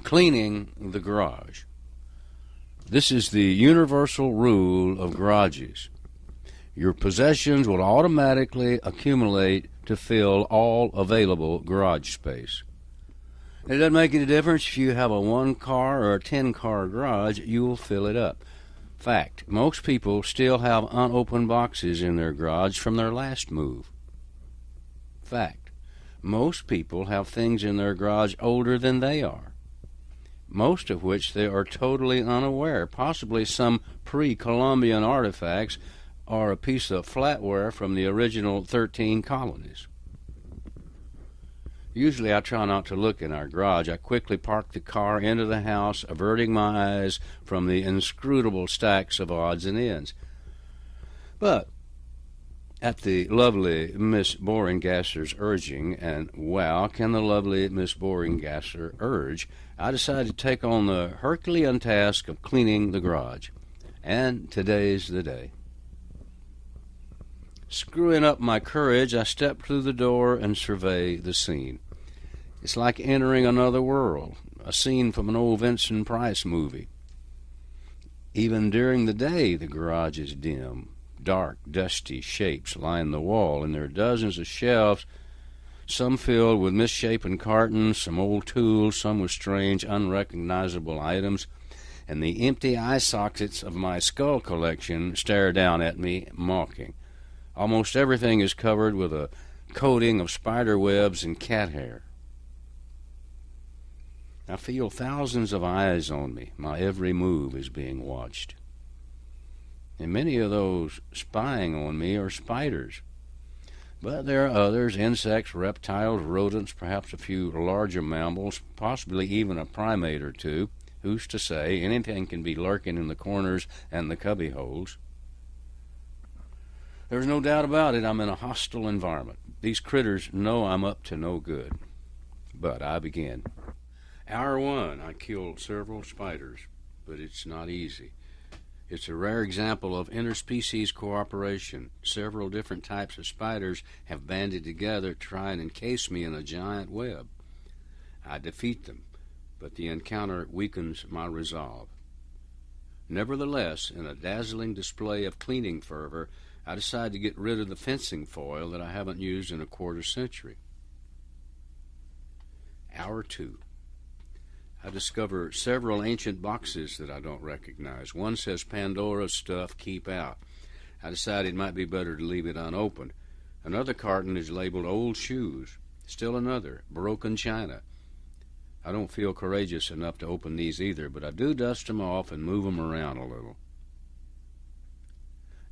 Cleaning the garage. This is the universal rule of garages. Your possessions will automatically accumulate to fill all available garage space. It doesn't make any difference if you have a 1-car or a 10-car garage, you will fill it up. Fact, most people still have unopened boxes in their garage from their last move. Fact, most people have things in their garage older than they are, most of which they are totally unaware, possibly some pre-Columbian artifacts or a piece of flatware from the original 13 colonies. Usually I try not to look in our garage. I quickly park the car into the house, averting my eyes from the inscrutable stacks of odds and ends. But at the lovely Miss Boringasser's urging, and wow, can the lovely Miss Boringasser urge, I decided to take on the Herculean task of cleaning the garage. And today's the day. Screwing up my courage, I step through the door and survey the scene. It's like entering another world, a scene from an old Vincent Price movie. Even during the day, the garage is dim. Dark, dusty shapes line the wall, and there are dozens of shelves, some filled with misshapen cartons, some old tools, some with strange, unrecognizable items, and the empty eye sockets of my skull collection stare down at me, mocking. Almost everything is covered with a coating of spider webs and cat hair. I feel thousands of eyes on me. My every move is being watched. And many of those spying on me are spiders. But there are others, insects, reptiles, rodents, perhaps a few larger mammals, possibly even a primate or two. Who's to say? Anything can be lurking in the corners and the cubby holes. There's no doubt about it, I'm in a hostile environment. These critters know I'm up to no good. But I begin. Hour 1, I killed several spiders, but it's not easy. It's a rare example of interspecies cooperation. Several different types of spiders have banded together to try and encase me in a giant web. I defeat them, but the encounter weakens my resolve. Nevertheless, in a dazzling display of cleaning fervor, I decide to get rid of the fencing foil that I haven't used in a quarter century. Hour 2. I discover several ancient boxes that I don't recognize. One says Pandora's stuff, keep out. I decide it might be better to leave it unopened. Another carton is labeled old shoes. Still another, broken china. I don't feel courageous enough to open these either, but I do dust them off and move them around a little.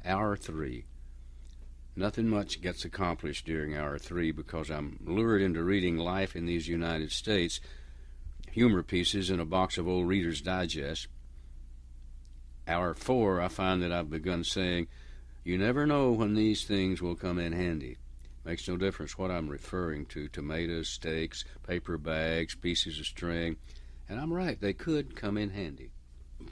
Hour 3. Nothing much gets accomplished during hour 3 because I'm lured into reading Life in these United States, humor pieces in a box of old Reader's Digest. Hour 4, I find that I've begun saying, you never know when these things will come in handy. Makes no difference what I'm referring to, tomatoes, steaks, paper bags, pieces of string, and I'm right, they could come in handy.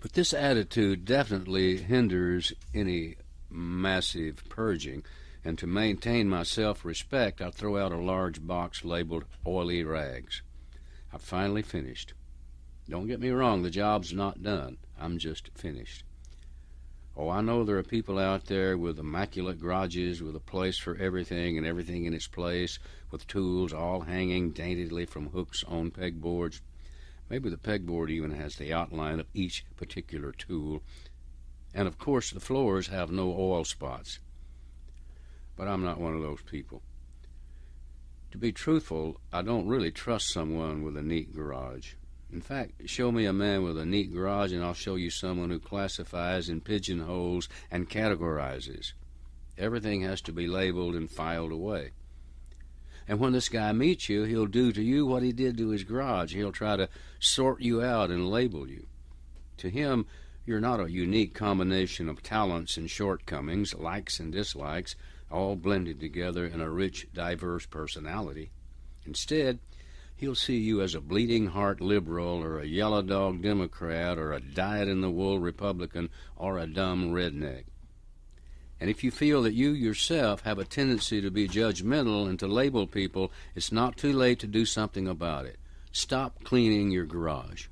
But this attitude definitely hinders any massive purging, and to maintain my self-respect, I throw out a large box labeled oily rags. I've finally finished. Don't get me wrong, the job's not done. I'm just finished. Oh, I know there are people out there with immaculate garages, with a place for everything and everything in its place, with tools all hanging daintily from hooks on pegboards. Maybe the pegboard even has the outline of each particular tool. And of course the floors have no oil spots. But I'm not one of those people. To be truthful, I don't really trust someone with a neat garage. In fact, show me a man with a neat garage and I'll show you someone who classifies and pigeonholes and categorizes. Everything has to be labeled and filed away. And when this guy meets you, he'll do to you what he did to his garage. He'll try to sort you out and label you. To him, you're not a unique combination of talents and shortcomings, likes and dislikes, all blended together in a rich, diverse personality. Instead, he'll see you as a bleeding-heart liberal or a yellow-dog Democrat or a dyed-in-the-wool Republican or a dumb redneck. And if you feel that you yourself have a tendency to be judgmental and to label people, it's not too late to do something about it. Stop cleaning your garage.